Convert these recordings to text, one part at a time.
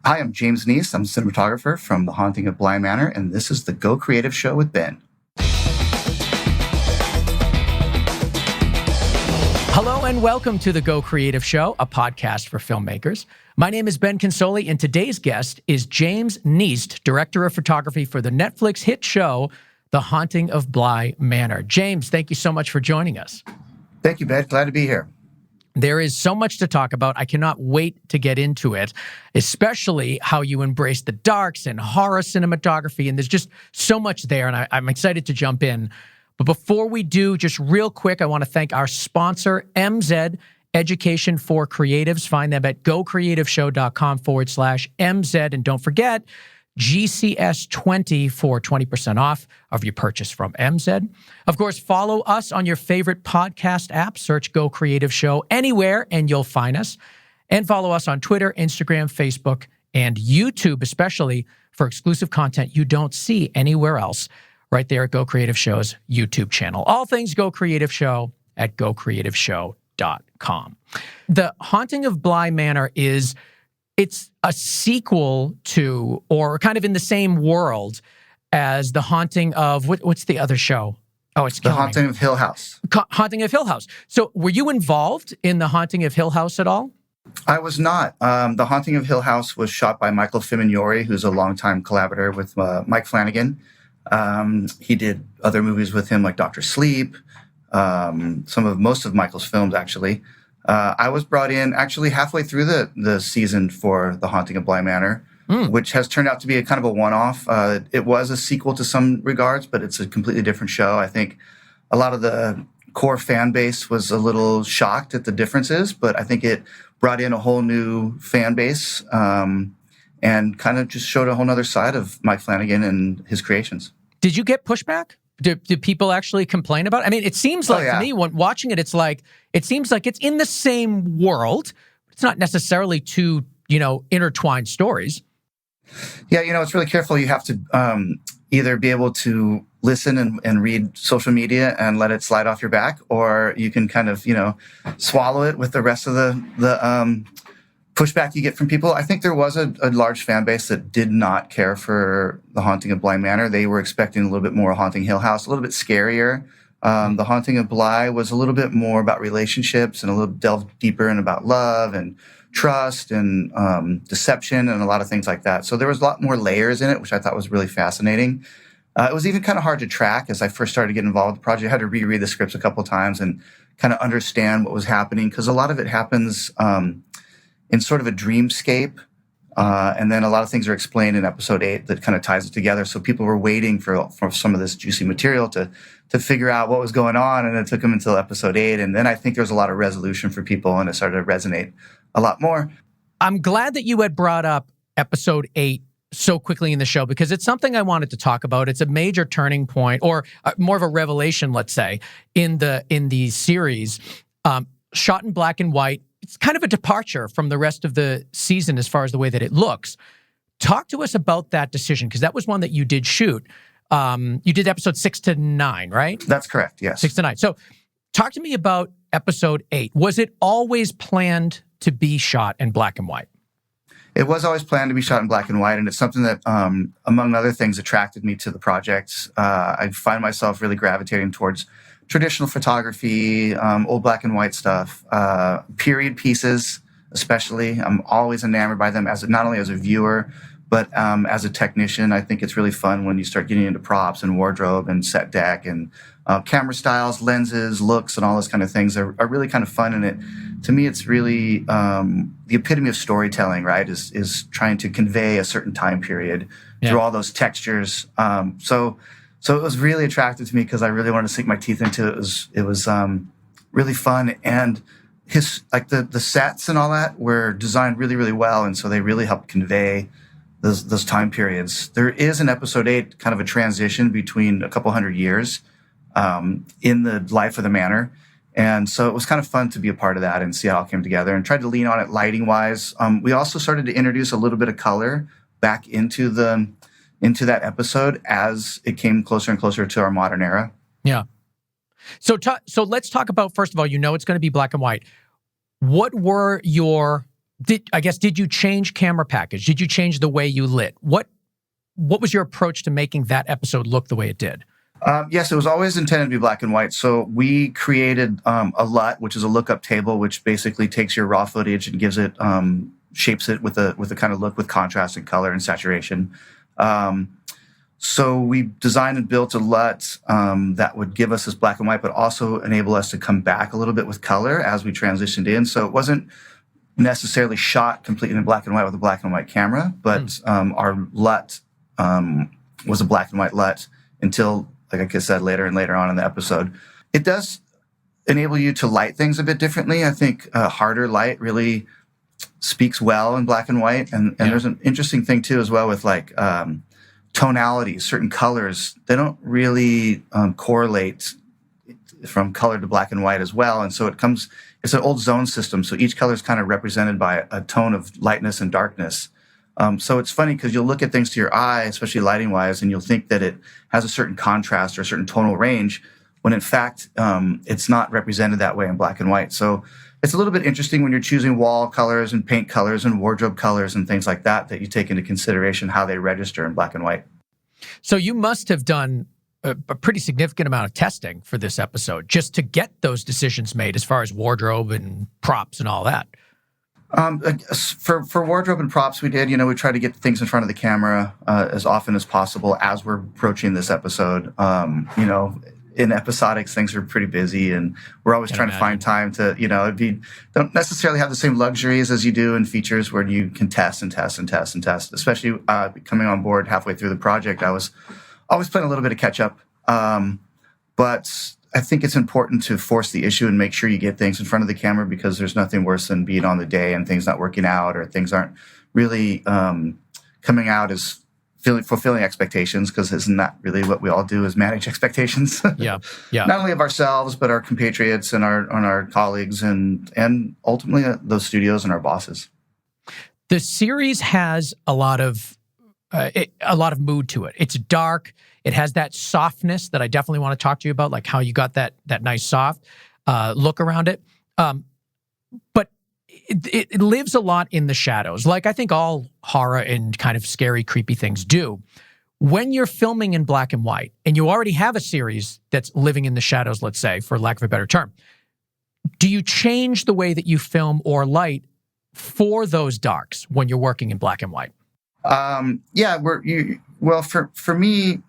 Hi, I'm James Kniest. I'm a cinematographer from The Haunting of Bly Manor, and this is the Go Creative Show with Ben. Hello and welcome to the Go Creative Show, a podcast for filmmakers. My name is Ben Consoli, and today's guest is James Kniest, Director of Photography for the Netflix hit show, The Haunting of Bly Manor. James, thank you so much for joining us. Thank you, Ben. Glad to be here. There is so much to talk about. I cannot wait to get into it, especially how you embrace the darks and horror cinematography, and there's just so much there, and I'm excited to jump in. But before we do, just real quick, I want to thank our sponsor, MZ Education for Creatives. Find them at gocreativeshow.com/MZ. And don't forget, GCS20 for 20% off of your purchase from MZ. Of course, follow us on your favorite podcast app. Search Go Creative Show anywhere, and you'll find us. And follow us on Twitter, Instagram, Facebook, and YouTube, especially for exclusive content you don't see anywhere else. Right there at Go Creative Show's YouTube channel. All things Go Creative Show at gocreativeshow.com. The Haunting of Bly Manor it's a sequel to, or kind of in the same world as The Haunting of, what's the other show? Oh, it's The Haunting of Hill House. Haunting of Hill House. So were you involved in The Haunting of Hill House at all? I was not. The Haunting of Hill House was shot by Michael Fimignori, who's a longtime collaborator with Mike Flanagan. He did other movies with him like Dr. Sleep, most of Michael's films, actually. I was brought in actually halfway through the season for The Haunting of Bly Manor, which has turned out to be a kind of a one-off. It was a sequel to some regards, but it's a completely different show. I think a lot of the core fan base was a little shocked at the differences, but I think it brought in a whole new fan base and kind of just showed a whole other side of Mike Flanagan and his creations. Did you get pushback? Do people actually complain about it? I mean, it seems like to me, when watching it, it seems like it's in the same world. It's not necessarily two, intertwined stories. Yeah, it's really careful. You have to either be able to listen and read social media and let it slide off your back, or you can kind of, swallow it with the rest of the pushback you get from people. I think there was a large fan base that did not care for The Haunting of Bly Manor. They were expecting a little bit more Haunting Hill House, a little bit scarier. The Haunting of Bly was a little bit more about relationships and a little delve deeper in about love and trust and deception and a lot of things like that. So there was a lot more layers in it, which I thought was really fascinating. It was even kind of hard to track as I first started to get involved with the project. I had to reread the scripts a couple of times and kind of understand what was happening, because a lot of it happens in sort of a dreamscape. And then a lot of things are explained in episode 8 that kind of ties it together. So people were waiting for some of this juicy material to figure out what was going on. And it took them until episode 8. And then I think there was a lot of resolution for people, and it started to resonate a lot more. I'm glad that you had brought up episode 8 so quickly in the show, because it's something I wanted to talk about. It's a major turning point, or more of a revelation, let's say, in the series. Shot in black and white. It's kind of a departure from the rest of the season as far as the way that it looks. Talk to us about that decision, because that was one that you did shoot. You did episode 6 to 9, right? That's correct, yes. 6 to 9. So talk to me about episode 8. Was it always planned to be shot in black and white? It was always planned to be shot in black and white, and it's something that, among other things, attracted me to the project. I find myself really gravitating towards traditional photography, old black and white stuff, period pieces especially. I'm always enamored by them, not only as a viewer, but as a technician. I think it's really fun when you start getting into props and wardrobe and set deck and camera styles, lenses, looks, and all those kind of things are really kind of fun. And it, to me, it's really the epitome of storytelling, right? Is trying to convey a certain time period through all those textures. So it was really attractive to me because I really wanted to sink my teeth into it. It was really fun, and the sets and all that were designed really, really well, and so they really helped convey those time periods. There is in episode 8 kind of a transition between a couple hundred years in the life of the manor, and so it was kind of fun to be a part of that and see how it all came together, and tried to lean on it lighting wise. We also started to introduce a little bit of color back into that episode as it came closer and closer to our modern era. Yeah. So let's talk about, first of all, it's going to be black and white. What were your did you change camera package? Did you change the way you lit? What was your approach to making that episode look the way it did? Yes, it was always intended to be black and white. So we created a LUT, which is a lookup table, which basically takes your raw footage and gives it, shapes it with a kind of look with contrast and color and saturation. So we designed and built a LUT that would give us this black and white, but also enable us to come back a little bit with color as we transitioned in. So it wasn't necessarily shot completely in black and white with a black and white camera, but our LUT was a black and white LUT until, like I said, later and later on in the episode. It does enable you to light things a bit differently. I think harder light really speaks well in black and white. And there's an interesting thing too as well with like tonalities, certain colors, they don't really correlate from color to black and white as well. And so it's an old zone system. So each color is kind of represented by a tone of lightness and darkness. So it's funny because you'll look at things to your eye, especially lighting wise, and you'll think that it has a certain contrast or a certain tonal range, when in fact, it's not represented that way in black and white. So it's a little bit interesting when you're choosing wall colors and paint colors and wardrobe colors and things like that, that you take into consideration how they register in black and white. So you must have done a pretty significant amount of testing for this episode just to get those decisions made as far as wardrobe and props and all that. For wardrobe and props, we did, we try to get things in front of the camera as often as possible as we're approaching this episode. In episodics, things are pretty busy, and we're always trying to find time to, don't necessarily have the same luxuries as you do in features where you can test and test and test and test. Especially coming on board halfway through the project, I was always playing a little bit of catch up. But I think it's important to force the issue and make sure you get things in front of the camera, because there's nothing worse than being on the day and things not working out or things aren't really coming out as fulfilling expectations, because isn't that really what we all do, is manage expectations? Yeah. Not only of ourselves, but our compatriots and our colleagues and ultimately those studios and our bosses. The series has a lot of mood to it. It's dark. It has that softness that I definitely want to talk to you about, like how you got that nice soft look around it. But it lives a lot in the shadows, like I think all horror and kind of scary, creepy things do. When you're filming in black and white, and you already have a series that's living in the shadows, let's say, for lack of a better term, do you change the way that you film or light for those darks when you're working in black and white? For me,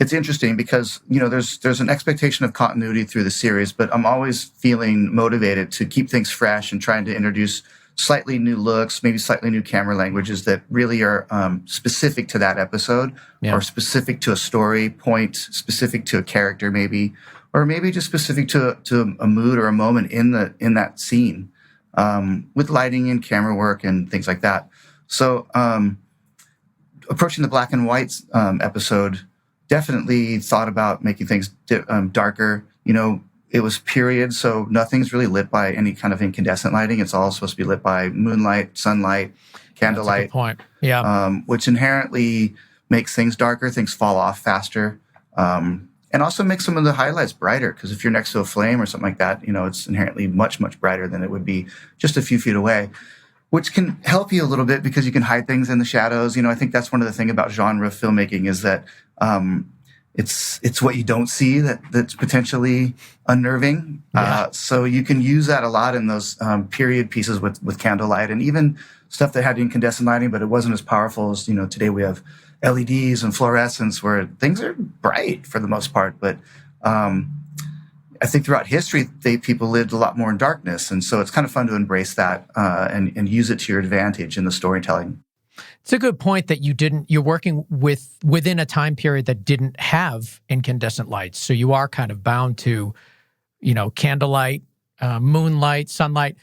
it's interesting because, there's an expectation of continuity through the series, but I'm always feeling motivated to keep things fresh and trying to introduce slightly new looks, maybe slightly new camera languages that really are specific to that episode, or specific to a story point, specific to a character maybe, or maybe just specific to a mood or a moment in that scene, with lighting and camera work and things like that. So approaching the black and white episode, definitely thought about making things darker. It was period, so nothing's really lit by any kind of incandescent lighting. It's all supposed to be lit by moonlight, sunlight, candlelight. That's a good point. Yeah. Which inherently makes things darker, things fall off faster, and also makes some of the highlights brighter, because if you're next to a flame or something like that, it's inherently much, much brighter than it would be just a few feet away, which can help you a little bit because you can hide things in the shadows. I think that's one of the things about genre filmmaking is that it's what you don't see that's potentially unnerving. So you can use that a lot in those period pieces with candlelight, and even stuff that had incandescent lighting, but it wasn't as powerful as, today we have LEDs and fluorescence where things are bright for the most part. But I think throughout history, people lived a lot more in darkness. And so it's kind of fun to embrace that and use it to your advantage in the storytelling. It's a good point that you're working within a time period that didn't have incandescent lights. So you are kind of bound to, candlelight, moonlight, sunlight.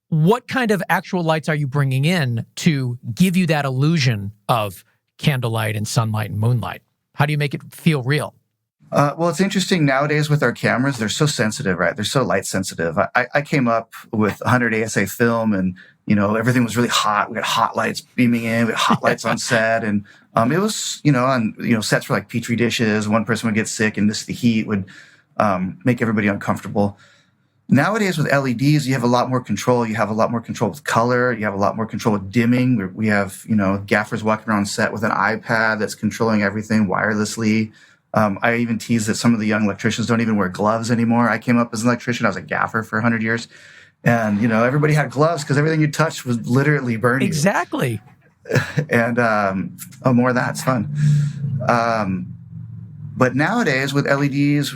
What kind of actual lights are you bringing in to give you that illusion of candlelight and sunlight and moonlight? How do you make it feel real? Well, it's interesting nowadays with our cameras, they're so sensitive, right? They're so light sensitive. I came up with 100 ASA film and, everything was really hot. We had hot lights beaming in, we had hot lights on set. And it was, on, sets were like Petri dishes. One person would get sick and the heat would make everybody uncomfortable. Nowadays with LEDs, you have a lot more control. You have a lot more control with color. You have a lot more control with dimming. We have, gaffers walking around set with an iPad that's controlling everything wirelessly. I even tease that some of the young electricians don't even wear gloves anymore. I came up as an electrician. I was a gaffer for 100 years. And, everybody had gloves because everything you touched would literally burn you. Exactly. And, more of that's fun. But nowadays with LEDs,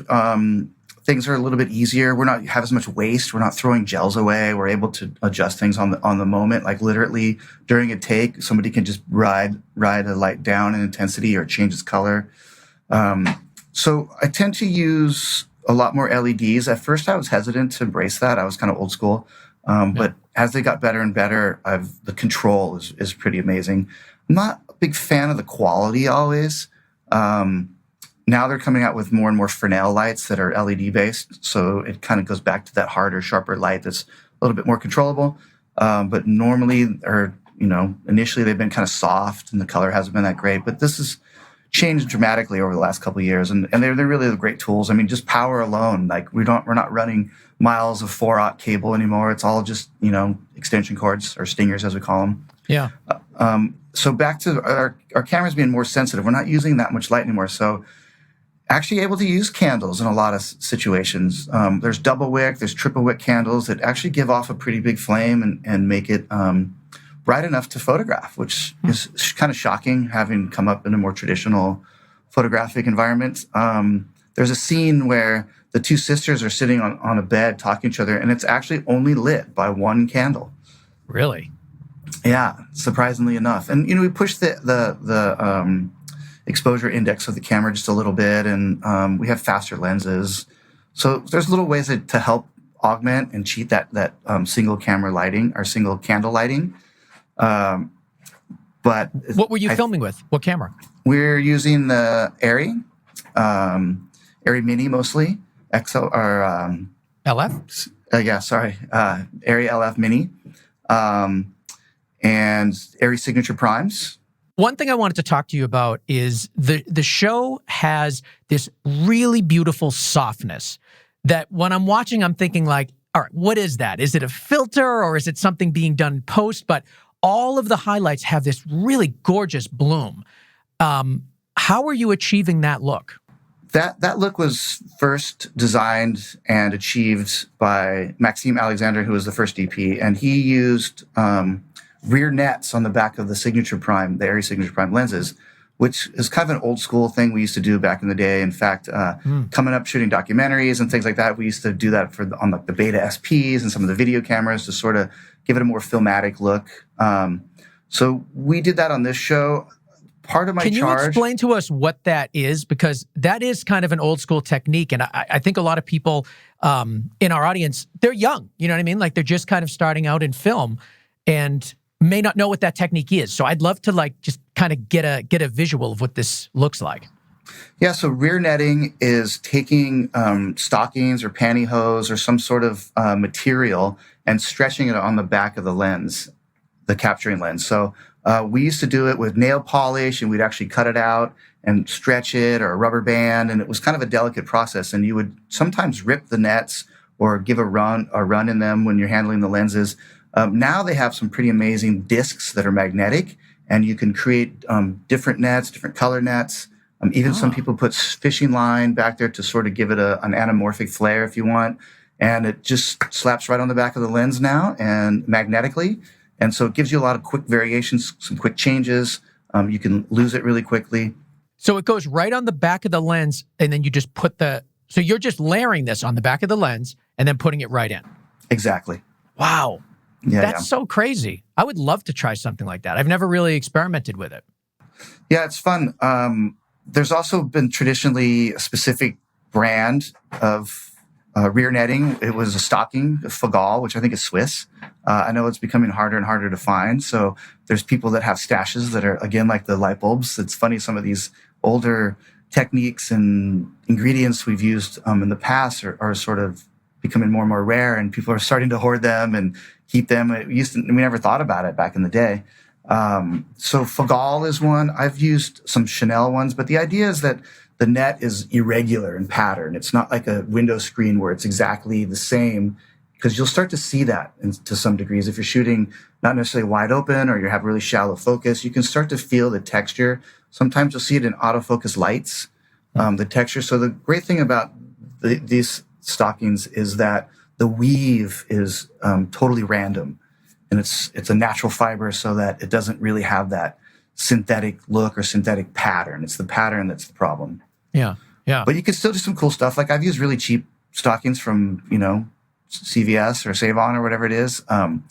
things are a little bit easier. We're not have as much waste. We're not throwing gels away. We're able to adjust things on the moment. Like literally during a take, somebody can just ride a light down in intensity or change its color. So I tend to use a lot more LEDs. At first, I was hesitant to embrace that. I was kind of old school. But as they got better and better, the control is pretty amazing. I'm not a big fan of the quality always. Now they're coming out with more and more Fresnel lights that are LED based. So it kind of goes back to that harder, sharper light that's a little bit more controllable. But normally, initially they've been kind of soft and the color hasn't been that great. But this has changed dramatically over the last couple of years. And they're really great tools. I mean, just power alone, like we're not running miles of 4-aught cable anymore. It's all just, extension cords or stingers as we call them. Yeah. So back to our cameras being more sensitive. We're not using that much light anymore. So actually able to use candles in a lot of situations. There's double wick, there's triple wick candles that actually give off a pretty big flame and make it bright enough to photograph, which is kind of shocking having come up in a more traditional photographic environment. There's a scene where the two sisters are sitting on a bed talking to each other, and it's actually only lit by one candle. Really? Yeah, surprisingly enough. And, we pushed the exposure index of the camera just a little bit, and we have faster lenses. So there's little ways to help augment and cheat that single camera lighting or single candle lighting. But what were you filming with? What camera? We're using the Arri Mini mostly, XL or LF. Arri LF Mini, and Arri Signature Primes. One thing I wanted to talk to you about is the show has this really beautiful softness that when I'm watching, I'm thinking like, all right, what is that? Is it a filter or is it something being done post? But all of the highlights have this really gorgeous bloom. How are you achieving that look? That look was first designed and achieved by Maxime Alexander, who was the first DP, and he used rear nets on the back of the Signature Prime, the Arri Signature Prime lenses, which is kind of an old school thing we used to do back in the day. In fact, coming up shooting documentaries and things like that, we used to do that on the Beta SPs and some of the video cameras to sort of give it a more filmatic look. So we did that on this show. Part of my Can you explain to us what that is? Because that is kind of an old school technique. And I think a lot of people in our audience, they're young. You know what I mean? Like they're just kind of starting out in film and may not know what that technique is. So I'd love to just kind of get a visual of what this looks like. Yeah, so rear netting is taking stockings or pantyhose or some sort of material and stretching it on the back of the lens, the capturing lens. So we used to do it with nail polish, and we'd actually cut it out and stretch it, or a rubber band, and it was kind of a delicate process. And you would sometimes rip the nets or give a run in them when you're handling the lenses. Now they have some pretty amazing discs that are magnetic, and you can create different nets, different color nets. Even some people put fishing line back there to sort of give it an anamorphic flare if you want. And it just slaps right on the back of the lens now and magnetically. And so it gives you a lot of quick variations, some quick changes. You can lose it really quickly. So it goes right on the back of the lens, and then you just so you're just layering this on the back of the lens and then putting it right in. Exactly. Wow. Yeah, That's so crazy. I would love to try something like that. I've never really experimented with it. Yeah, it's fun. There's also been traditionally a specific brand of rear netting. It was a stocking, a Fagal, which I think is Swiss. I know it's becoming harder and harder to find. So there's people that have stashes that are, again, like the light bulbs. It's funny, some of these older techniques and ingredients we've used in the past are sort of becoming more and more rare, and people are starting to hoard them and keep them. We never thought about it back in the day. So Fagal is one. I've used some Chanel ones, but the idea is that the net is irregular in pattern. It's not like a window screen where it's exactly the same, because you'll start to see that to some degrees. If you're shooting not necessarily wide open or you have really shallow focus, you can start to feel the texture. Sometimes you'll see it in autofocus lights, the texture. So the great thing about these stockings is that the weave is totally random, and it's a natural fiber, so that it doesn't really have that synthetic look or synthetic pattern. It's the pattern that's the problem. Yeah, yeah. But you can still do some cool stuff. Like I've used really cheap stockings from, CVS or Save-On or whatever it is, and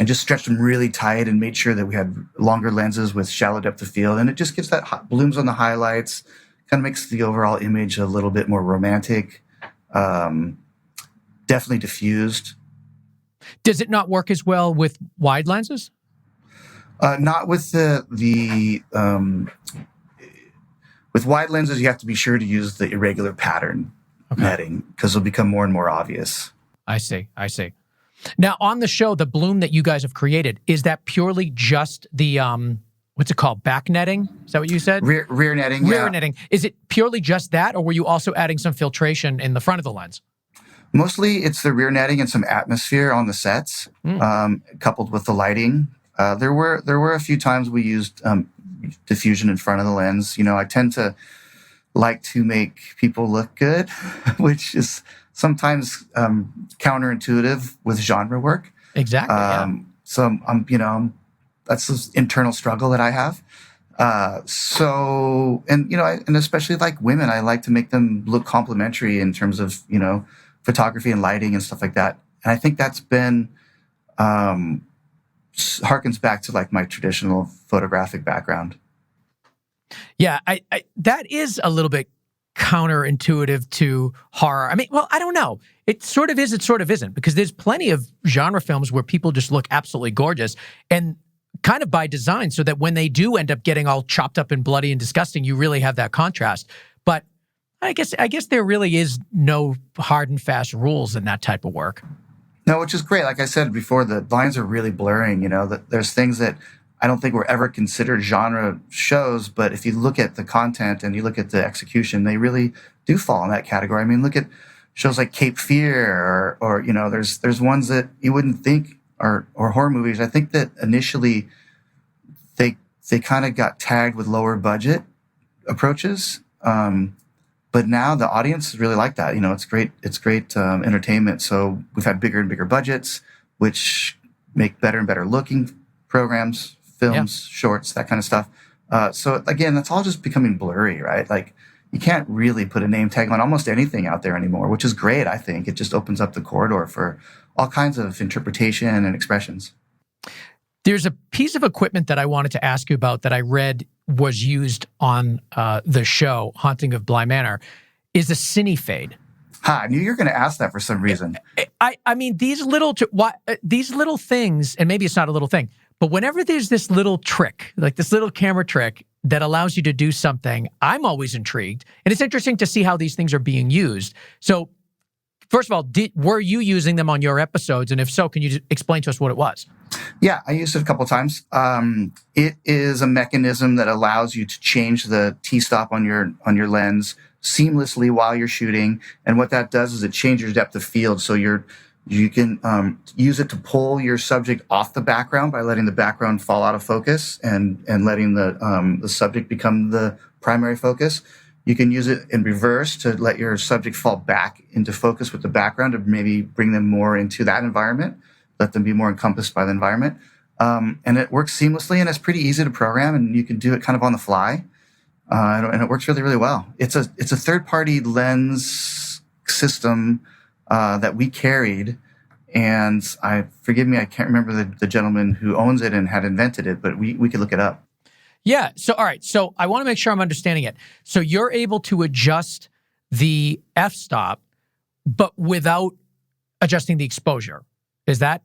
just stretched them really tight and made sure that we had longer lenses with shallow depth of field. And it just gives that blooms on the highlights, kind of makes the overall image a little bit more romantic, definitely diffused. Does it not work as well with wide lenses? Not with with wide lenses. You have to be sure to use the irregular pattern netting, because it'll become more and more obvious. I see. Now, on the show, the bloom that you guys have created, is that purely just the, what's it called, back netting? Is that what you said? Rear netting, Rear netting. Is it purely just that, or were you also adding some filtration in the front of the lens? Mostly it's the rear netting and some atmosphere on the sets, coupled with the lighting. There were a few times we used diffusion in front of the lens. I tend to like to make people look good, which is sometimes counterintuitive with genre work. Exactly. So that's this internal struggle that I have. And especially like women, I like to make them look complementary in terms of, photography and lighting and stuff like that. And I think that's been, harkens back to like my traditional photographic background. Yeah, I that is a little bit counterintuitive to horror. I mean, well, I don't know. It sort of is, it sort of isn't, because there's plenty of genre films where people just look absolutely gorgeous, and kind of by design, so that when they do end up getting all chopped up and bloody and disgusting, you really have that contrast. But I guess there really is no hard and fast rules in that type of work. No, which is great. Like I said before, the lines are really blurring. That there's things that I don't think were ever considered genre shows, but if you look at the content and you look at the execution, they really do fall in that category. I mean, look at shows like Cape Fear, or there's ones that you wouldn't think are horror movies. I think that initially they kind of got tagged with lower budget approaches, but now the audience really like that. It's great. It's great entertainment. So we've had bigger and bigger budgets, which make better and better looking programs, films, shorts, that kind of stuff. So again, that's all just becoming blurry, right? Like you can't really put a name tag on almost anything out there anymore, which is great. I think it just opens up the corridor for all kinds of interpretation and expressions. There's a piece of equipment that I wanted to ask you about that I read was used on the show, Haunting of Bly Manor, is a Cinefade. I knew you were going to ask that for some reason. I mean, these little things, and maybe it's not a little thing, but whenever there's this little trick, like this little camera trick that allows you to do something, I'm always intrigued. And it's interesting to see how these things are being used. So, first of all, were you using them on your episodes? And if so, can you just explain to us what it was? Yeah, I used it a couple of times. It is a mechanism that allows you to change the T-stop on your lens seamlessly while you're shooting. And what that does is it changes your depth of field. So you can use it to pull your subject off the background by letting the background fall out of focus and letting the subject become the primary focus. You can use it in reverse to let your subject fall back into focus with the background to maybe bring them more into that environment, let them be more encompassed by the environment. And it works seamlessly, and it's pretty easy to program, and you can do it kind of on the fly. And it works really, really well. It's a third-party lens system that we carried, and forgive me, I can't remember the gentleman who owns it and had invented it, but we could look it up. Yeah. So, all right. So I want to make sure I'm understanding it. So you're able to adjust the f-stop, but without adjusting the exposure. Is that?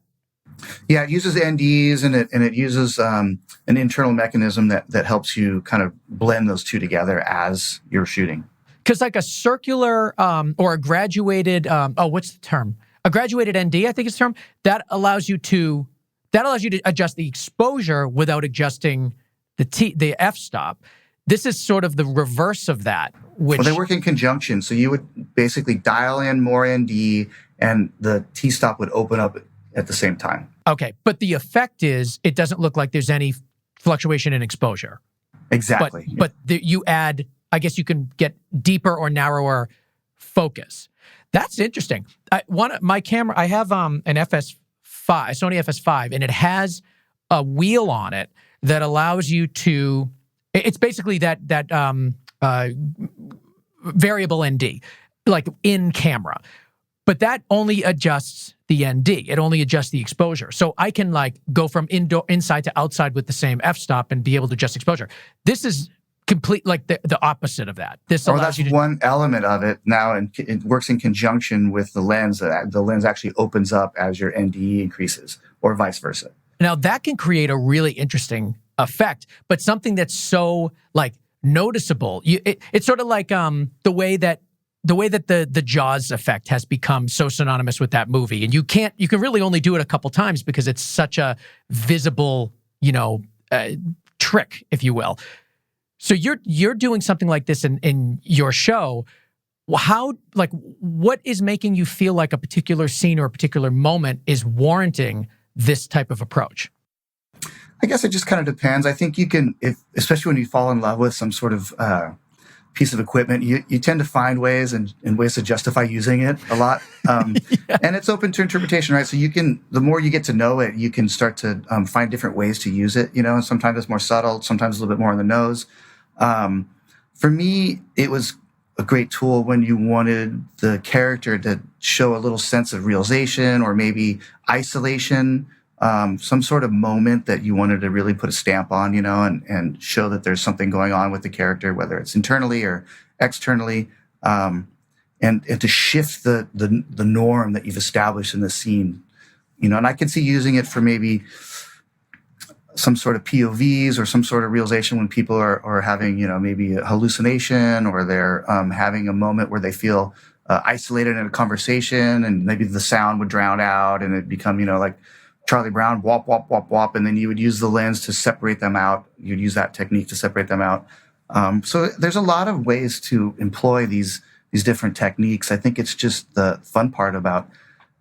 Yeah, it uses NDs, and it uses an internal mechanism that helps you kind of blend those two together as you're shooting. Because like a circular or a graduated, what's the term? A graduated ND, I think is the term, that allows you to adjust the exposure without adjusting the f-stop. This is sort of the reverse of that. Which Well, they work in conjunction. So you would basically dial in more ND and the T-stop would open up at the same time. Okay, but the effect is it doesn't look like there's any fluctuation in exposure. Exactly. But you add, I guess you can get deeper or narrower focus. That's interesting. My camera, I have an Sony FS5, and it has a wheel on it that allows you to. It's basically that variable ND, like in camera, but that only adjusts the ND. It only adjusts the exposure. So I can like go from inside to outside with the same f-stop and be able to adjust exposure. This is complete, like the opposite of that. This allows that's you to, one element of it now, and it works in conjunction with the lens. The lens actually opens up as your ND increases, or vice versa. Now that can create a really interesting effect, but something that's so like noticeable. It's sort of like the way that the Jaws effect has become so synonymous with that movie, and you can really only do it a couple times because it's such a visible, trick, if you will. So you're doing something like this in your show. How, like, what is making you feel like a particular scene or a particular moment is warranting this type of approach? I guess it just kind of depends. I think you can, especially when you fall in love with some sort of piece of equipment, you tend to find ways and ways to justify using it a lot. Yeah. And it's open to interpretation, right? So the more you get to know it, you can start to find different ways to use it, and sometimes it's more subtle, sometimes a little bit more on the nose. For me, it was a great tool when you wanted the character to show a little sense of realization or maybe isolation, some sort of moment that you wanted to really put a stamp on, and show that there's something going on with the character, whether it's internally or externally, and to shift the norm that you've established in the scene, and I can see using it for maybe some sort of POVs or some sort of realization when people are having, maybe a hallucination, or they're having a moment where they feel isolated in a conversation, and maybe the sound would drown out and it become, like Charlie Brown, wop, wop, wop, wop, and then you would use the lens to separate them out. You'd use that technique to separate them out. So there's a lot of ways to employ these different techniques. I think it's just the fun part about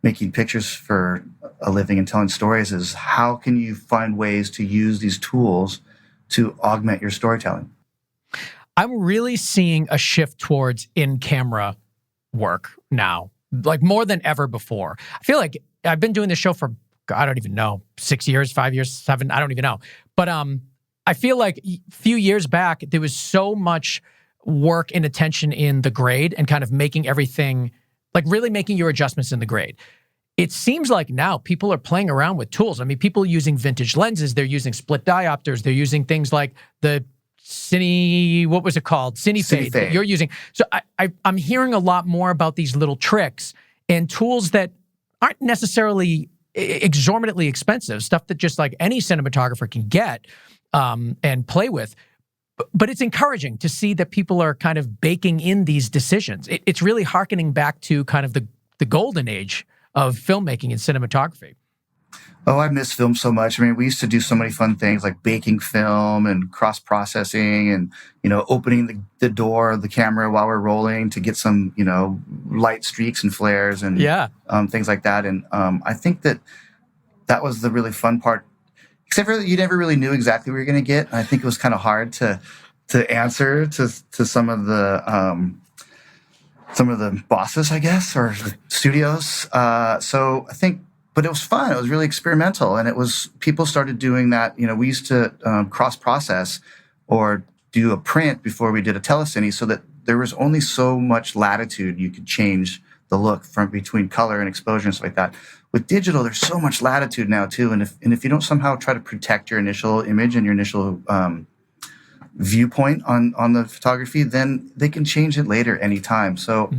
making pictures for a living and telling stories is how can you find ways to use these tools to augment your storytelling? I'm really seeing a shift towards in-camera work now, like more than ever before. I feel like I've been doing this show for, I don't even know, 6 years, 5 years, 7, I don't even know. But I feel like a few years back, there was so much work and attention in the grade and kind of making everything, like really making your adjustments in the grade. It seems like now people are playing around with tools. I mean, people are using vintage lenses. They're using split diopters. They're using things like the what was it called? Cinefade that you're using. So I'm hearing a lot more about these little tricks and tools that aren't necessarily exorbitantly expensive, stuff that just like any cinematographer can get and play with. But it's encouraging to see that people are kind of baking in these decisions. It's really hearkening back to kind of the golden age of filmmaking and cinematography. Oh, I miss film so much. I mean, we used to do so many fun things like baking film and cross-processing and, opening the door of the camera while we're rolling to get some, light streaks and flares and things like that. And I think that was the really fun part, except for that you never really knew exactly what you were going to get. And I think it was kind of hard to answer to some of the bosses, I guess, or the studios. So I think, but it was fun. It was really experimental. And people started doing that. We used to cross-process or do a print before we did a telecine so that there was only so much latitude you could change the look from between color and exposure and stuff like that. With digital, there's so much latitude now too. And if you don't somehow try to protect your initial image and your initial viewpoint on the photography, then they can change it later anytime. So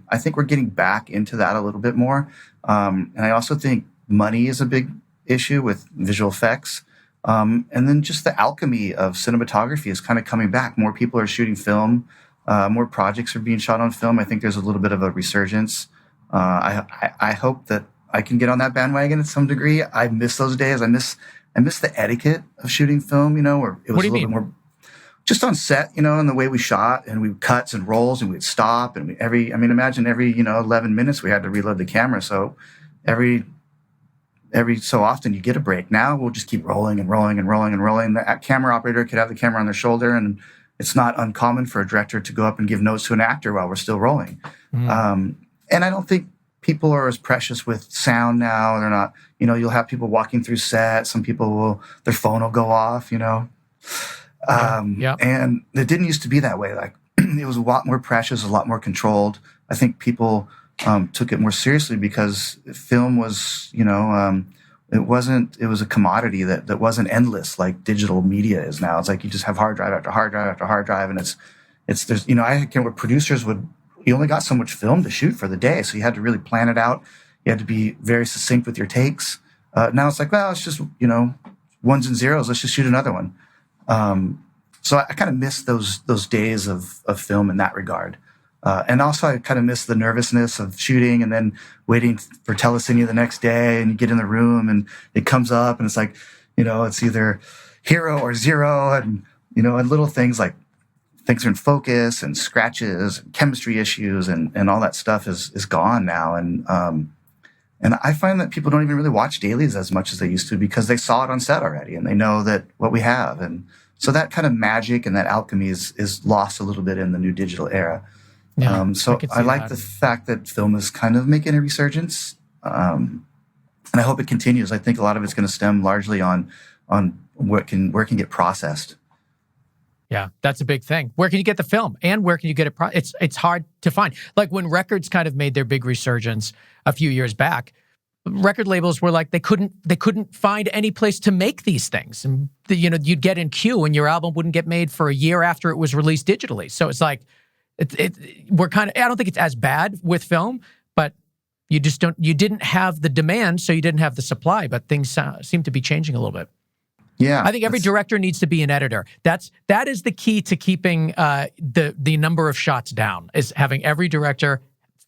I think we're getting back into that a little bit more. And I also think money is a big issue with visual effects. And then just the alchemy of cinematography is kind of coming back. More people are shooting film. More projects are being shot on film. I think there's a little bit of a resurgence. I hope that I can get on that bandwagon at some degree. I miss those days. I miss the etiquette of shooting film, where it was a little bit more just on set, and the way we shot, and we cuts and rolls, and we'd stop, and imagine every 11 minutes we had to reload the camera. So every so often you get a break. Now we'll just keep rolling and rolling and rolling and rolling. The camera operator could have the camera on their shoulder, and it's not uncommon for a director to go up and give notes to an actor while we're still rolling. And I don't think people are as precious with sound now. They're not, you'll have people walking through set. Some people their phone will go off, And it didn't used to be that way. Like it was a lot more precious, a lot more controlled. I think people took it more seriously because film was, it was a commodity that wasn't endless like digital media is now. It's like you just have hard drive after hard drive after hard drive, and there's I can't where producers you only got so much film to shoot for the day, so you had to really plan it out. You had to be very succinct with your takes. Now it's like, well, it's just ones and zeros. Let's just shoot another one. So I kind of miss those days of film in that regard. And also I kind of miss the nervousness of shooting and then waiting for telecine the next day, and you get in the room and it comes up and it's like, it's either hero or zero, and, and little things like things are in focus and scratches and chemistry issues and all that stuff is gone now. And I find that people don't even really watch dailies as much as they used to because they saw it on set already and they know that what we have. And so that kind of magic and that alchemy is lost a little bit in the new digital era. Yeah, So I like the fact that film is kind of making a resurgence. And I hope it continues. I think a lot of it's going to stem largely on where it can get processed. Yeah, that's a big thing. Where can you get the film, and where can you get it? It's hard to find. Like when records kind of made their big resurgence a few years back, record labels were like they couldn't find any place to make these things, and you'd get in queue, and your album wouldn't get made for a year after it was released digitally. So it's like we're kind of. I don't think it's as bad with film, but you didn't have the demand, so you didn't have the supply. But things seem to be changing a little bit. Yeah, I think every director needs to be an editor. That is the key to keeping the number of shots down, is having every director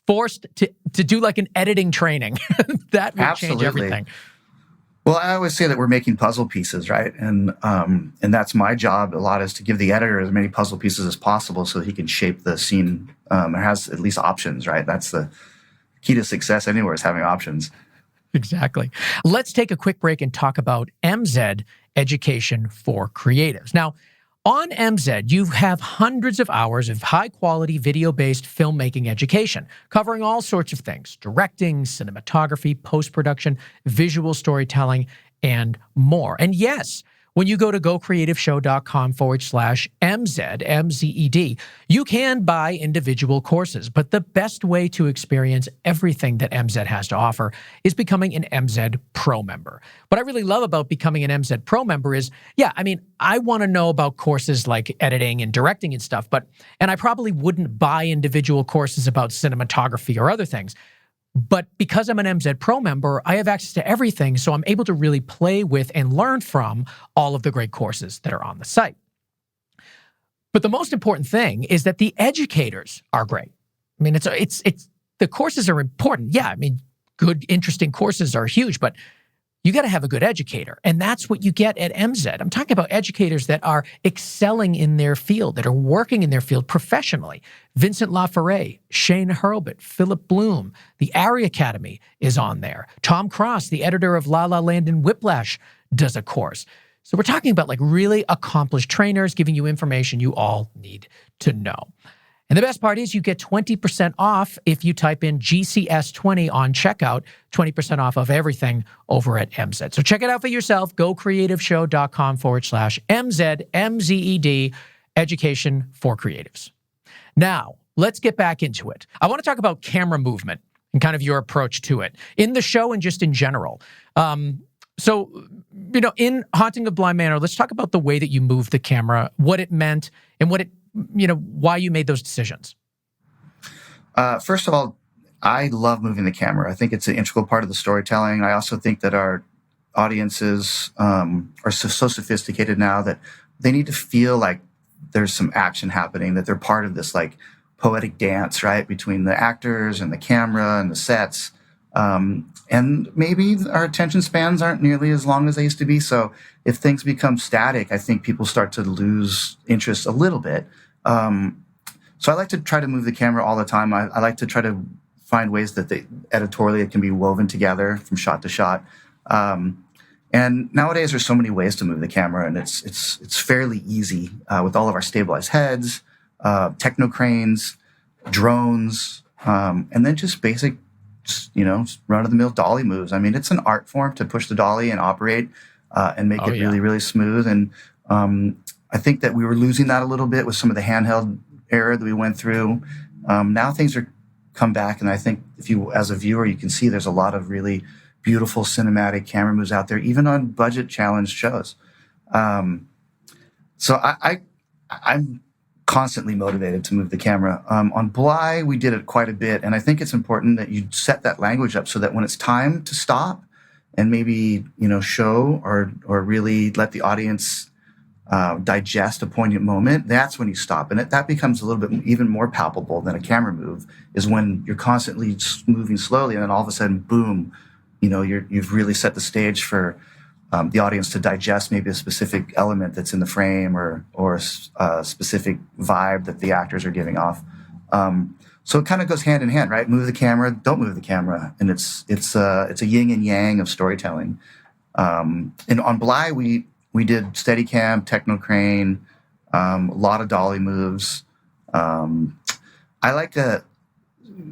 forced to do like an editing training. That would change everything. Well, I always say that we're making puzzle pieces, right? And that's my job a lot, is to give the editor as many puzzle pieces as possible so that he can shape the scene or has at least options, right? That's the key to success anywhere, is having options. Exactly. Let's take a quick break and talk about MZ Education for Creatives. Now, on MZ, you have hundreds of hours of high-quality video-based filmmaking education, covering all sorts of things: directing, cinematography, post-production, visual storytelling, and more. And yes, when you go to gocreativeshow.com/MZ, MZED, you can buy individual courses, but the best way to experience everything that MZ has to offer is becoming an MZ Pro member. What I really love about becoming an MZ Pro member is, I want to know about courses like editing and directing and stuff, and I probably wouldn't buy individual courses about cinematography or other things. But because I'm an MZ Pro member, I have access to everything, so I'm able to really play with and learn from all of the great courses that are on the site. But the most important thing is that the educators are great. I mean, it's the courses are important. Yeah, good, interesting courses are huge, but you got to have a good educator, and that's what you get at MZ. I'm talking about educators that are excelling in their field, that are working in their field professionally. Vincent LaFerre, Shane Hurlbut, Philip Bloom, the Ari Academy is on there. Tom Cross, the editor of La La Land and Whiplash, does a course. So we're talking about like really accomplished trainers giving you information you all need to know. And the best part is you get 20% off if you type in GCS20 on checkout, 20% off of everything over at MZ. So check it out for yourself. GoCreativeshow.com/MZ, MZED, Education for Creatives. Now, let's get back into it. I want to talk about camera movement and kind of your approach to it in the show and just in general. So, in Haunting of Bly Manor, let's talk about the way that you moved the camera, what it meant, and why you made those decisions. First of all, I love moving the camera. I think it's an integral part of the storytelling. I also think that our audiences are so sophisticated now that they need to feel like there's some action happening, that they're part of this like poetic dance, right, between the actors and the camera and the sets. And maybe our attention spans aren't nearly as long as they used to be. So if things become static, I think people start to lose interest a little bit. So I like to try to move the camera all the time. I like to try to find ways that editorially it can be woven together from shot to shot. And nowadays there's so many ways to move the camera, and it's fairly easy with all of our stabilized heads, techno cranes, drones, and then just basic, run-of-the-mill dolly moves. I mean, it's an art form to push the dolly and operate and make it really, really smooth. And I think that we were losing that a little bit with some of the handheld era that we went through. Now things are come back, and I think if you, as a viewer, you can see there's a lot of really beautiful cinematic camera moves out there, even on budget challenge shows. So I'm constantly motivated to move the camera. On Bly, we did it quite a bit, and I think it's important that you set that language up so that when it's time to stop and maybe show or really let the audience digest a poignant moment, that's when you stop. And that becomes a little bit even more palpable than a camera move, is when you're constantly moving slowly and then all of a sudden, boom, you've really set the stage for the audience to digest maybe a specific element that's in the frame or a specific vibe that the actors are giving off. So it kind of goes hand in hand, right? Move the camera, don't move the camera. And it's a yin and yang of storytelling. And on Bly, we did Steadicam, Techno Crane, a lot of dolly moves. I like a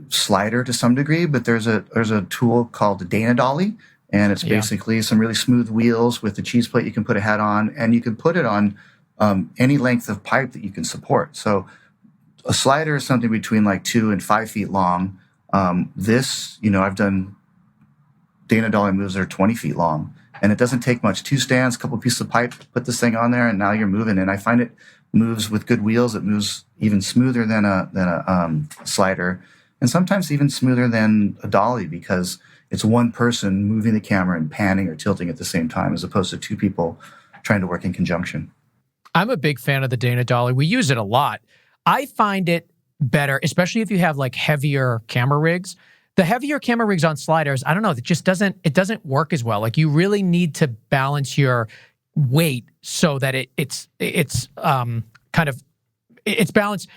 slider to some degree, but there's a tool called the Dana Dolly, and it's basically some really smooth wheels with a cheese plate you can put a head on, and you can put it on any length of pipe that you can support. So a slider is something between like 2 and 5 feet long. I've done Dana Dolly moves that are 20 feet long. And it doesn't take much. 2 stands, a couple pieces of pipe, put this thing on there, and now you're moving. And I find it moves with good wheels. It moves even smoother than a slider, and sometimes even smoother than a dolly, because it's one person moving the camera and panning or tilting at the same time, as opposed to 2 people trying to work in conjunction. I'm a big fan of the Dana Dolly. We use it a lot. I find it better, especially if you have like heavier camera rigs. The heavier camera rigs on sliders, I don't know, it doesn't work as well. Like, you really need to balance your weight so that it's balanced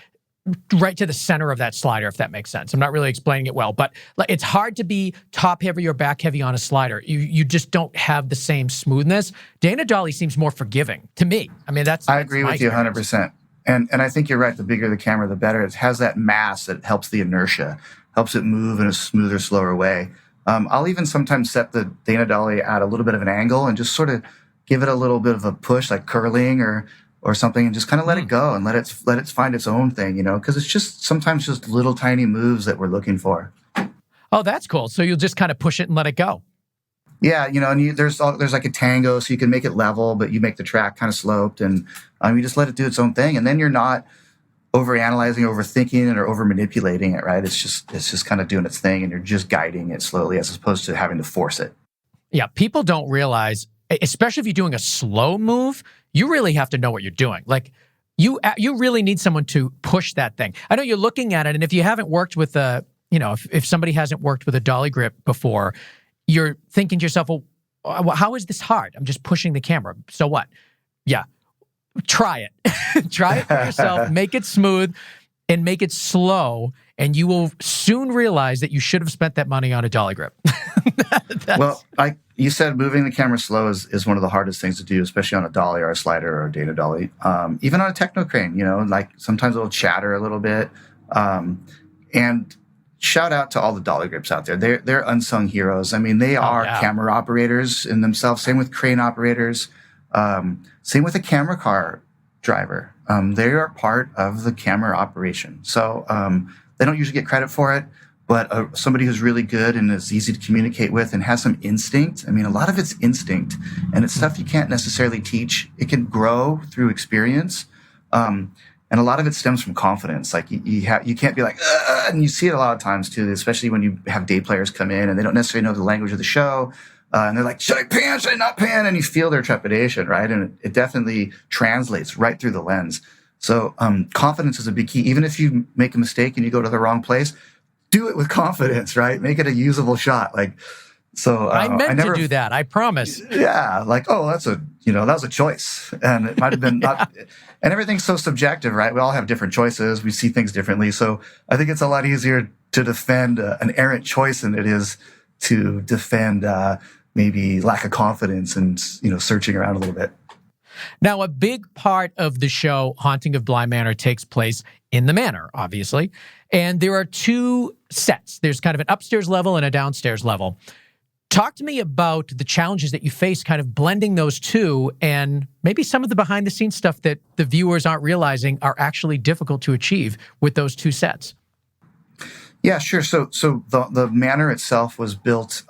right to the center of that slider, if that makes sense. I'm not really explaining it well, but it's hard to be top heavy or back heavy on a slider. You just don't have the same smoothness. Dana Dolly seems more forgiving to me. I mean, I agree with you 100%. And I think you're right. The bigger the camera, the better. It has that mass that helps the inertia, helps it move in a smoother, slower way. I'll even sometimes set the Dana Dolly at a little bit of an angle and just sort of give it a little bit of a push, like curling or something, and just kind of let it go and let it find its own thing, because it's just sometimes just little tiny moves that we're looking for. Oh, that's cool. So you'll just kind of push it and let it go. Yeah, and there's like a tango, so you can make it level, but you make the track kind of sloped, and you just let it do its own thing, and then you're not overanalyzing, overthinking it, or over manipulating it, right? It's just kind of doing its thing, and you're just guiding it slowly, as opposed to having to force it. Yeah, people don't realize, especially if you're doing a slow move, you really have to know what you're doing. Like, you really need someone to push that thing. I know you're looking at it, and if you haven't worked with if somebody hasn't worked with a dolly grip before, you're thinking to yourself, well, how is this hard? I'm just pushing the camera. So what? Yeah. Try it. Try it for yourself. Make it smooth and make it slow, and you will soon realize that you should have spent that money on a dolly grip. Well, like you said, moving the camera slow is one of the hardest things to do, especially on a dolly or a slider or a Dana Dolly. Even on a Techno Crane, like sometimes it'll chatter a little bit. And shout out to all the dolly grips out there. They're unsung heroes. I mean, they are camera operators in themselves. Same with crane operators. Same with a camera car driver. They are part of the camera operation. So they don't usually get credit for it, but somebody who's really good and is easy to communicate with and has some instinct. I mean, a lot of it's instinct, and it's stuff you can't necessarily teach. It can grow through experience. And a lot of it stems from confidence. Like you can't be like, and you see it a lot of times too, especially when you have day players come in and they don't necessarily know the language of the show. And they're like, should I pan? Should I not pan? And you feel their trepidation, right? And it definitely translates right through the lens. So confidence is a big key. Even if you make a mistake and you go to the wrong place, do it with confidence, right? Make it a usable shot. Like, so I meant I never to do that. I promise. Yeah, like, oh, that was a choice, and it might have been not. And everything's so subjective, right? We all have different choices. We see things differently. So I think it's a lot easier to defend an errant choice than it is to defend maybe lack of confidence and searching around a little bit. Now, a big part of the show, Haunting of Bly Manor, takes place in the manor, obviously. And there are two sets. There's kind of an upstairs level and a downstairs level. Talk to me about the challenges that you face kind of blending those two, and maybe some of the behind-the-scenes stuff that the viewers aren't realizing are actually difficult to achieve with those two sets. Yeah, sure. So the manor itself was built.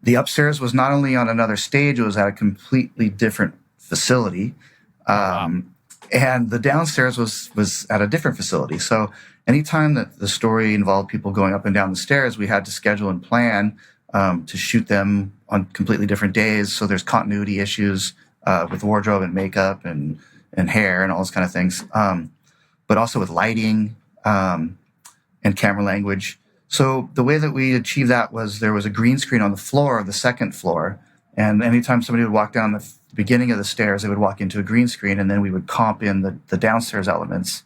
The upstairs was not only on another stage; it was at a completely different facility, and the downstairs was at a different facility. So anytime that the story involved people going up and down the stairs, we had to schedule and plan to shoot them on completely different days. So there's continuity issues with wardrobe and makeup and hair and all those kind of things, but also with lighting and camera language. So the way that we achieved that was there was a green screen on the floor of the second floor. And anytime somebody would walk down the beginning of the stairs, they would walk into a green screen, and then we would comp in the downstairs elements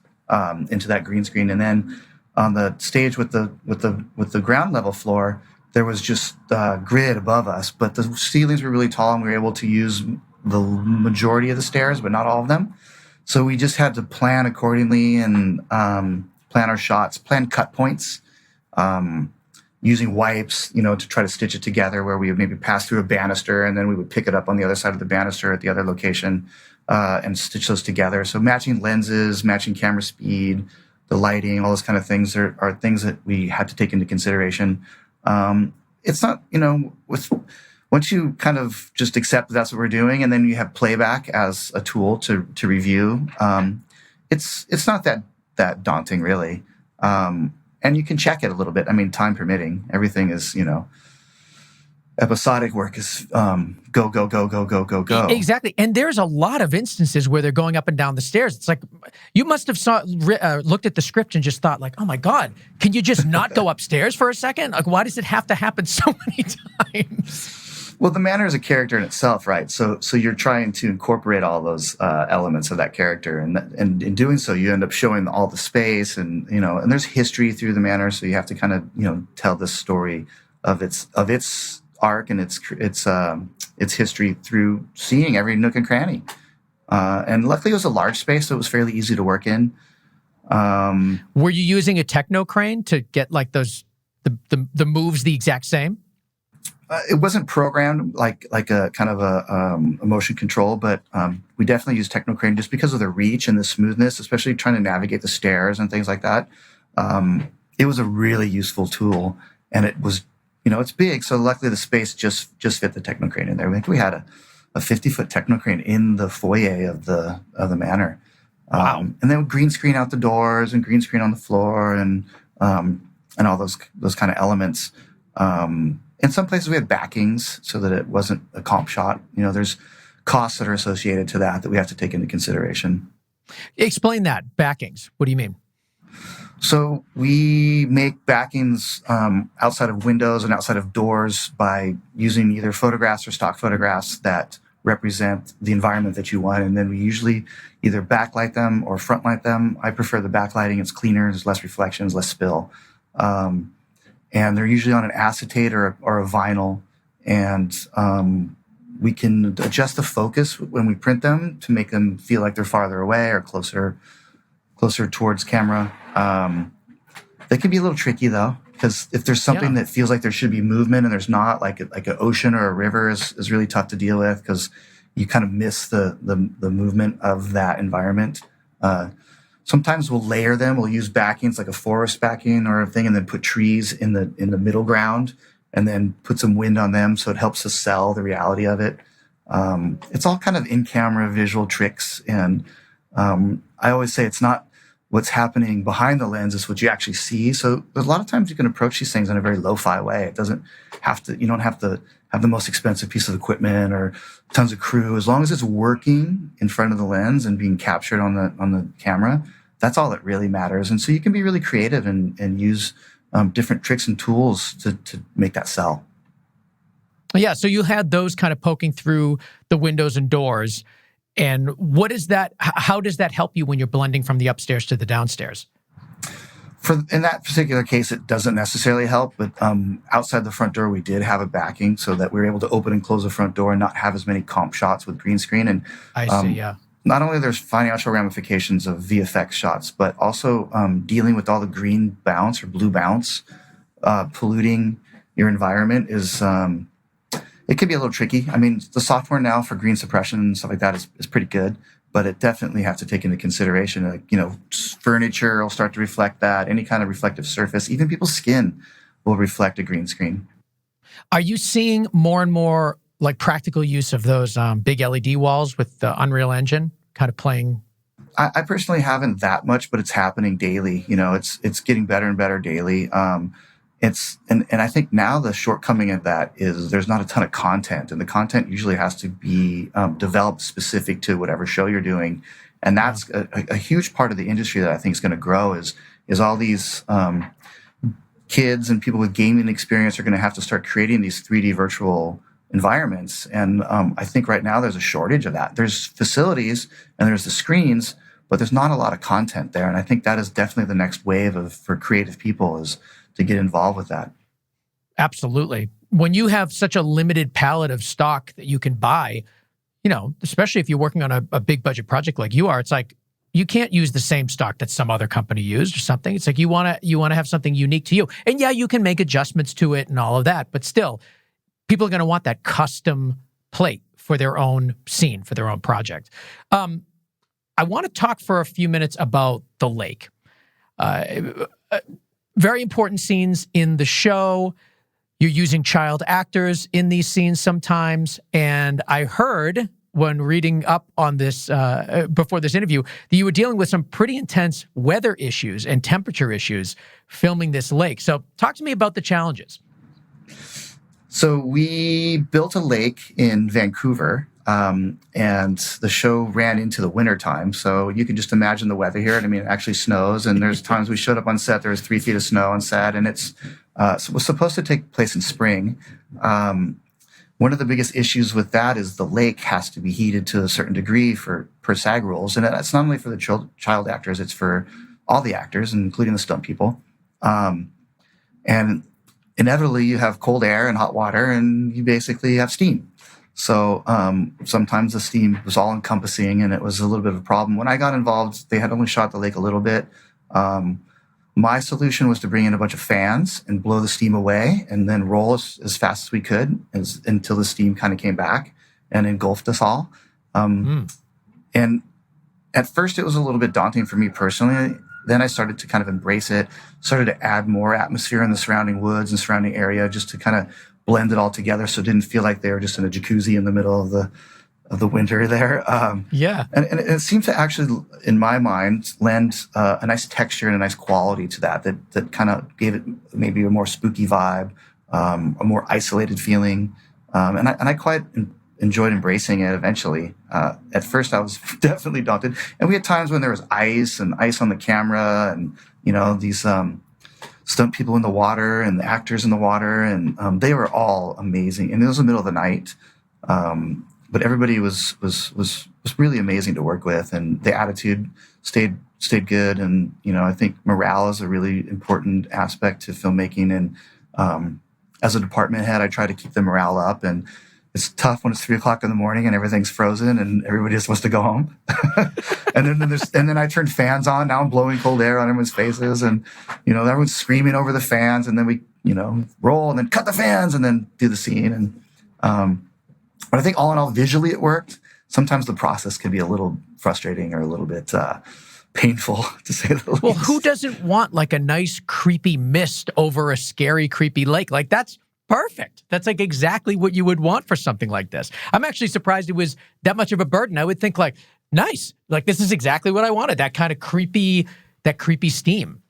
into that green screen. And then on the stage with the ground level floor, there was just grid above us, but the ceilings were really tall, and we were able to use the majority of the stairs, but not all of them. So we just had to plan accordingly and plan our shots, plan cut points, using wipes, to try to stitch it together, where we would maybe pass through a banister and then we would pick it up on the other side of the banister at the other location and stitch those together. So matching lenses, matching camera speed, the lighting, all those kind of things are things that we had to take into consideration. It's not, once you kind of just accept that that's what we're doing, and then you have playback as a tool to review, it's not that daunting, really. And you can check it a little bit. I mean, time permitting. Everything is, episodic work is go, go, go, go, go, go, go. Exactly. And there's a lot of instances where they're going up and down the stairs. It's like, you must have looked at the script and just thought, like, oh my God, can you just not go upstairs for a second? Like, why does it have to happen so many times? Well, the manor is a character in itself, right? So you're trying to incorporate all those elements of that character, and in doing so, you end up showing all the space, and and there's history through the manor, so you have to kind of tell the story of its arc and its history through seeing every nook and cranny. And luckily, it was a large space, so it was fairly easy to work in. Were you using a techno crane to get like those the moves the exact same? It wasn't programmed like a kind of a motion control, but we definitely used Technocrane just because of the reach and the smoothness, especially trying to navigate the stairs and things like that. It was a really useful tool, and it was, it's big, so luckily the space just fit the Technocrane in there. I think we had a 50-foot Technocrane in the foyer of the manor. Wow. And then green screen out the doors and green screen on the floor and all those kind of elements. In some places we had backings so that it wasn't a comp shot. There's costs that are associated to that we have to take into consideration. Explain that. Backings. What do you mean? So we make backings outside of windows and outside of doors by using either photographs or stock photographs that represent the environment that you want. And then we usually either backlight them or frontlight them. I prefer the backlighting. It's cleaner. There's less reflections, less spill. And they're usually on an acetate or a vinyl. And we can adjust the focus when we print them to make them feel like they're farther away or closer towards camera. They can be a little tricky, though, because if there's something that feels like there should be movement and there's not, like an ocean or a river is really tough to deal with because you kind of miss the movement of that environment. Sometimes we'll layer them. We'll use backings like a forest backing or a thing, and then put trees in the middle ground, and then put some wind on them so it helps us sell the reality of it. It's all kind of in-camera visual tricks, and I always say it's not what's happening behind the lens, it's what you actually see. So a lot of times you can approach these things in a very lo-fi way. It doesn't have to. You don't have to have the most expensive piece of equipment or tons of crew. As long as it's working in front of the lens and being captured on the camera, that's all that really matters. And so you can be really creative and use different tricks and tools to make that sell. Yeah, so you had those kind of poking through the windows and doors. And what is that? How does that help you when you're blending from the upstairs to the downstairs? In that particular case, it doesn't necessarily help, but outside the front door, we did have a backing so that we were able to open and close the front door and not have as many comp shots with green screen. And I see, yeah. Not only there's financial ramifications of VFX shots, but also dealing with all the green bounce or blue bounce, polluting your environment is, it can be a little tricky. I mean, the software now for green suppression and stuff like that is pretty good, but it definitely has to take into consideration, like, furniture will start to reflect that, any kind of reflective surface, even people's skin will reflect a green screen. Are you seeing more and more like practical use of those big LED walls with the Unreal Engine kind of playing? I personally haven't that much, but it's happening daily. It's getting better and better daily. And I think now the shortcoming of that is there's not a ton of content, and the content usually has to be developed specific to whatever show you're doing. And that's a huge part of the industry that I think is going to grow is all these kids and people with gaming experience are going to have to start creating these 3D virtual environments. And I think right now there's a shortage of that. There's facilities and there's the screens, but there's not a lot of content there. And I think that is definitely the next wave for creative people is to get involved with that. Absolutely. When you have such a limited palette of stock that you can buy, especially if you're working on a big budget project like you are, it's like you can't use the same stock that some other company used or something. It's like you want to have something unique to you. And yeah, you can make adjustments to it and all of that, but still, people are going to want that custom plate for their own scene, for their own project. I want to talk for a few minutes about the lake. Very important scenes in the show. You're using child actors in these scenes sometimes. And I heard when reading up on this, before this interview, that you were dealing with some pretty intense weather issues and temperature issues filming this lake. So talk to me about the challenges. So we built a lake in Vancouver, and the show ran into the winter time. So you can just imagine the weather here. And I mean, it actually snows, and there's times we showed up on set, there was 3 feet of snow on set, and so it was supposed to take place in spring. One of the biggest issues with that is the lake has to be heated to a certain degree per SAG rules. And that's not only for the child actors, it's for all the actors, including the stunt people. And inevitably you have cold air and hot water, and you basically have steam. So sometimes the steam was all encompassing, and it was a little bit of a problem. When I got involved, they had only shot the lake a little bit. My solution was to bring in a bunch of fans and blow the steam away, and then roll as fast as we could until the steam kind of came back and engulfed us all. And at first it was a little bit daunting for me personally. Then I started to kind of embrace it, started to add more atmosphere in the surrounding woods and surrounding area just to kind of blend it all together so it didn't feel like they were just in a jacuzzi in the middle of the winter there. Yeah. And it seemed to actually, in my mind, lend a nice texture and a nice quality to that kind of gave it maybe a more spooky vibe, a more isolated feeling. And I quite enjoyed embracing it eventually. At first I was definitely daunted. And we had times when there was ice on the camera and, these stunt people in the water and the actors in the water. And they were all amazing. And it was the middle of the night. But everybody was really amazing to work with, and the attitude stayed good. And I think morale is a really important aspect to filmmaking. And as a department head, I try to keep the morale up. And it's tough when it's 3:00 in the morning and everything's frozen and everybody just wants to go home. and then I turn fans on. Now I'm blowing cold air on everyone's faces, and everyone's screaming over the fans. And then we roll and then cut the fans and then do the scene. And but I think all in all, visually it worked. Sometimes the process can be a little frustrating or a little bit painful, to say the least. Well, who doesn't want like a nice creepy mist over a scary, creepy lake? Like that's perfect. That's like exactly what you would want for something like this. I'm actually surprised it was that much of a burden. I would think like, nice, like this is exactly what I wanted. That kind of creepy steam.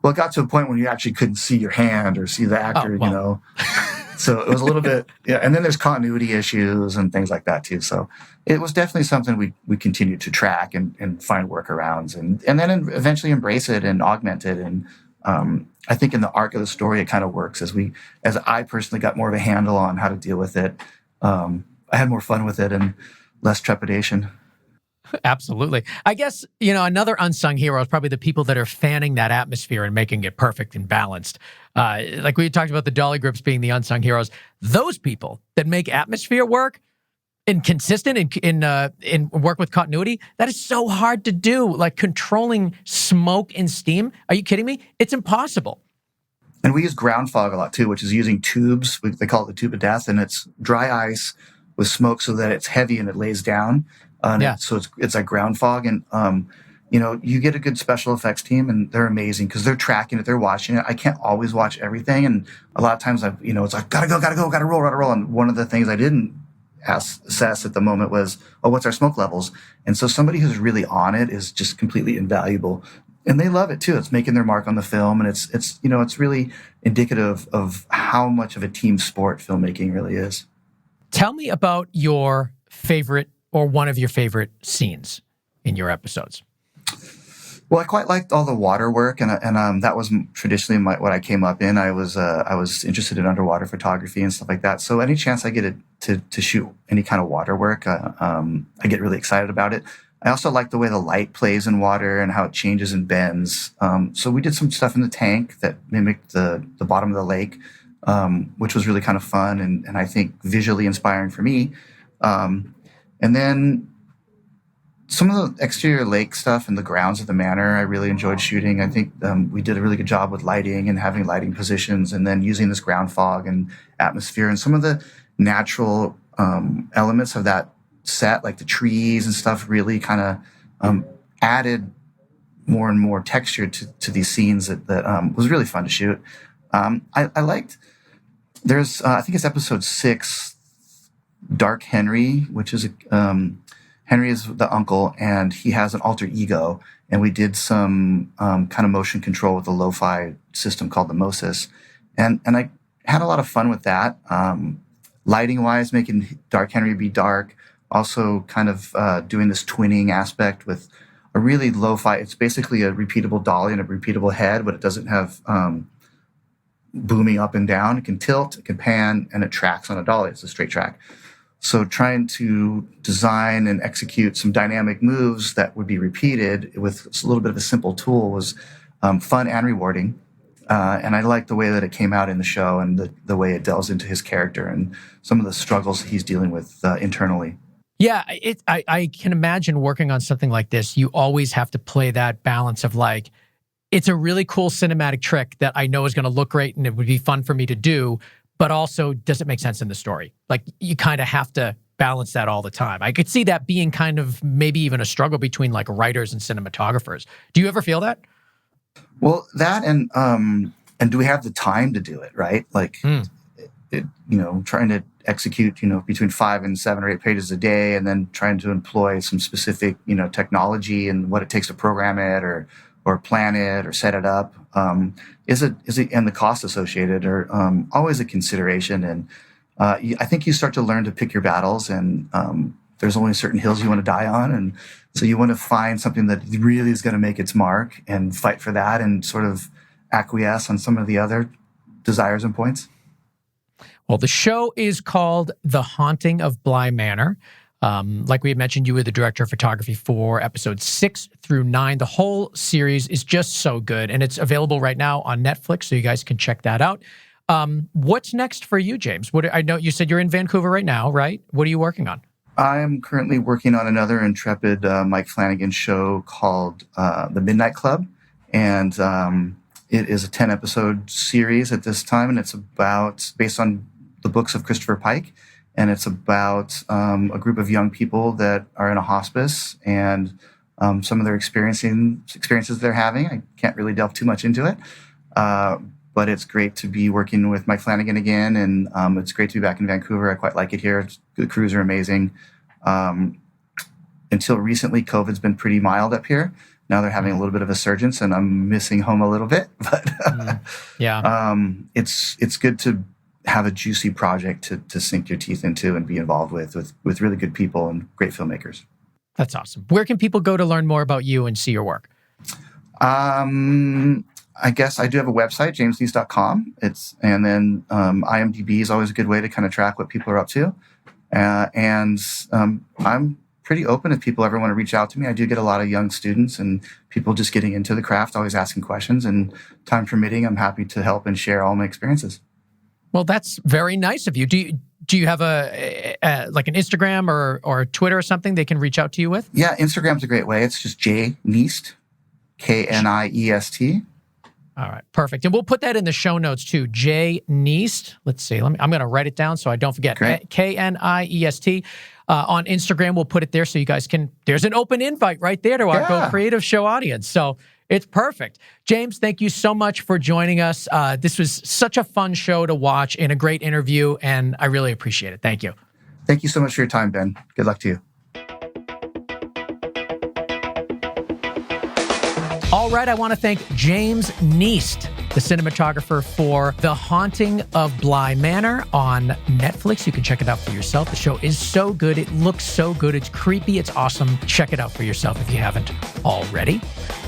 Well, it got to a point when you actually couldn't see your hand or see the actor, So it was a little bit, yeah. And then there's continuity issues and things like that too. So it was definitely something we continued to track and find workarounds and then eventually embrace it and augment it. And I think in the arc of the story, it kind of works as I personally got more of a handle on how to deal with it. I had more fun with it and less trepidation. Absolutely. I guess, another unsung hero is probably the people that are fanning that atmosphere and making it perfect and balanced. Like we talked about the dolly grips being the unsung heroes. Those people that make atmosphere work and consistent in work with continuity, that is so hard to do. Like controlling smoke and steam. Are you kidding me? It's impossible. And we use ground fog a lot too, which is using tubes. They call it the tube of death, and it's dry ice with smoke so that it's heavy and it lays down. So it's like ground fog. And, you get a good special effects team and they're amazing because they're tracking it, they're watching it. I can't always watch everything. And a lot of times it's like, gotta roll. And one of the things I didn't assess at the moment was, what's our smoke levels? And so somebody who's really on it is just completely invaluable. And they love it too. It's making their mark on the film. And it's really indicative of how much of a team sport filmmaking really is. Tell me about your favorite or one of your favorite scenes in your episodes. Well, I quite liked all the water work, and that was traditionally what I came up in. I was interested in underwater photography and stuff like that. So any chance I get to shoot any kind of water work, I get really excited about it. I also like the way the light plays in water and how it changes and bends. So we did some stuff in the tank that mimicked the bottom of the lake, which was really kind of fun and I think visually inspiring for me. And then some of the exterior lake stuff and the grounds of the manor, I really enjoyed shooting. I think we did a really good job with lighting and having lighting positions and then using this ground fog and atmosphere and some of the natural elements of that set, like the trees and stuff, really kind of added more and more texture to these scenes that was really fun to shoot. I liked, I think it's episode 6, Dark Henry, which is Henry is the uncle, and he has an alter ego. And we did some kind of motion control with a lo-fi system called the Moses, and I had a lot of fun with that. Lighting wise, making Dark Henry be dark, also kind of doing this twinning aspect with a really lo-fi. It's basically a repeatable dolly and a repeatable head, but it doesn't have booming up and down. It can tilt, it can pan, and it tracks on a dolly. It's a straight track. So trying to design and execute some dynamic moves that would be repeated with a little bit of a simple tool was fun and rewarding. And I like the way that it came out in the show and the way it delves into his character and some of the struggles he's dealing with internally. Yeah, I can imagine working on something like this. You always have to play that balance of like, it's a really cool cinematic trick that I know is going to look great and it would be fun for me to do, but also, does it make sense in the story? Like, you kind of have to balance that all the time. I could see that being kind of maybe even a struggle between like writers and cinematographers. Do you ever feel that? Well, that and do we have the time to do it, right? Like, trying to execute, between 5 and 7 or 8 pages a day, and then trying to employ some specific, technology and what it takes to program it or plan it or set it up. Is it and the cost associated are always a consideration. And I think you start to learn to pick your battles, and there's only certain hills you want to die on. And so you want to find something that really is going to make its mark and fight for that and sort of acquiesce on some of the other desires and points. Well, the show is called The Haunting of Bly Manor. Like we had mentioned, you were the director of photography for episodes 6 through 9. The whole series is just so good, and it's available right now on Netflix, so you guys can check that out. What's next for you, James? I know you said you're in Vancouver right now, right? What are you working on? I'm currently working on another intrepid Mike Flanagan show called The Midnight Club, and it is a 10-episode series at this time, and it's based on the books of Christopher Pike. And it's about a group of young people that are in a hospice and some of their experiences they're having. I can't really delve too much into it, but it's great to be working with Mike Flanagan again, and it's great to be back in Vancouver. I quite like it here. The crews are amazing. Until recently, COVID's been pretty mild up here. Now they're having a little bit of a surge, and I'm missing home a little bit. But yeah, it's good to have a juicy project to sink your teeth into and be involved with really good people and great filmmakers. That's awesome. Where can people go to learn more about you and see your work? I guess I do have a website, jameskniest.com. And then IMDb is always a good way to kind of track what people are up to. And I'm pretty open if people ever want to reach out to me. I do get a lot of young students and people just getting into the craft, always asking questions. And time permitting, I'm happy to help and share all my experiences. Well, that's very nice of you. Do you have like an Instagram or Twitter or something they can reach out to you with? Yeah, Instagram's a great way. It's just J Kniest, Kniest. All right, perfect. And we'll put that in the show notes too. J Kniest. Let's see. I'm going to write it down so I don't forget. Great. Kniest. On Instagram, we'll put it there so you guys can. There's an open invite right there to our Go Creative Show audience. So it's perfect. James, thank you so much for joining us. This was such a fun show to watch and a great interview, and I really appreciate it. Thank you. Thank you so much for your time, Ben. Good luck to you. All right, I want to thank James Kniest, the cinematographer for The Haunting of Bly Manor on Netflix. You can check it out for yourself. The show is so good. It looks so good. It's creepy. It's awesome. Check it out for yourself if you haven't already.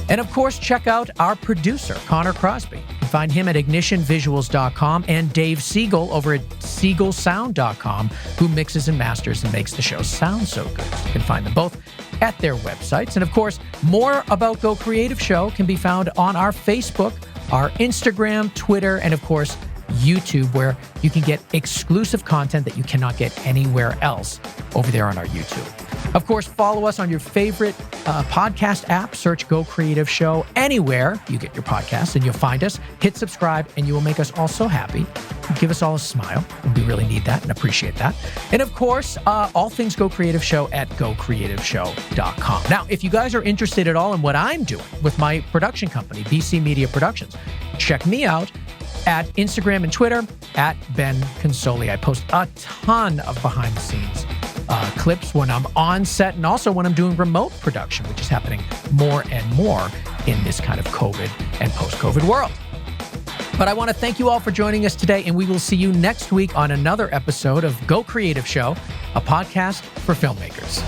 And of course, check out our producer, Connor Crosby. You can find him at ignitionvisuals.com and Dave Siegel over at siegelsound.com, who mixes and masters and makes the show sound so good. You can find them both at their websites. And of course, more about Go Creative Show can be found on our Facebook, our Instagram, Twitter, and of course, YouTube, where you can get exclusive content that you cannot get anywhere else over there on our YouTube. Of course, follow us on your favorite podcast app. Search Go Creative Show anywhere you get your podcasts, and you'll find us. Hit subscribe, and you will make us all so happy. Give us all a smile, and we really need that and appreciate that. And of course, all things Go Creative Show at gocreativeshow.com. Now, if you guys are interested at all in what I'm doing with my production company, BC Media Productions, check me out at Instagram and Twitter at Ben Consoli. I post a ton of behind-the-scenes clips when I'm on set and also when I'm doing remote production, which is happening more and more in this kind of COVID and post-COVID world. But I want to thank you all for joining us today, and we will see you next week on another episode of Go Creative Show, a podcast for filmmakers.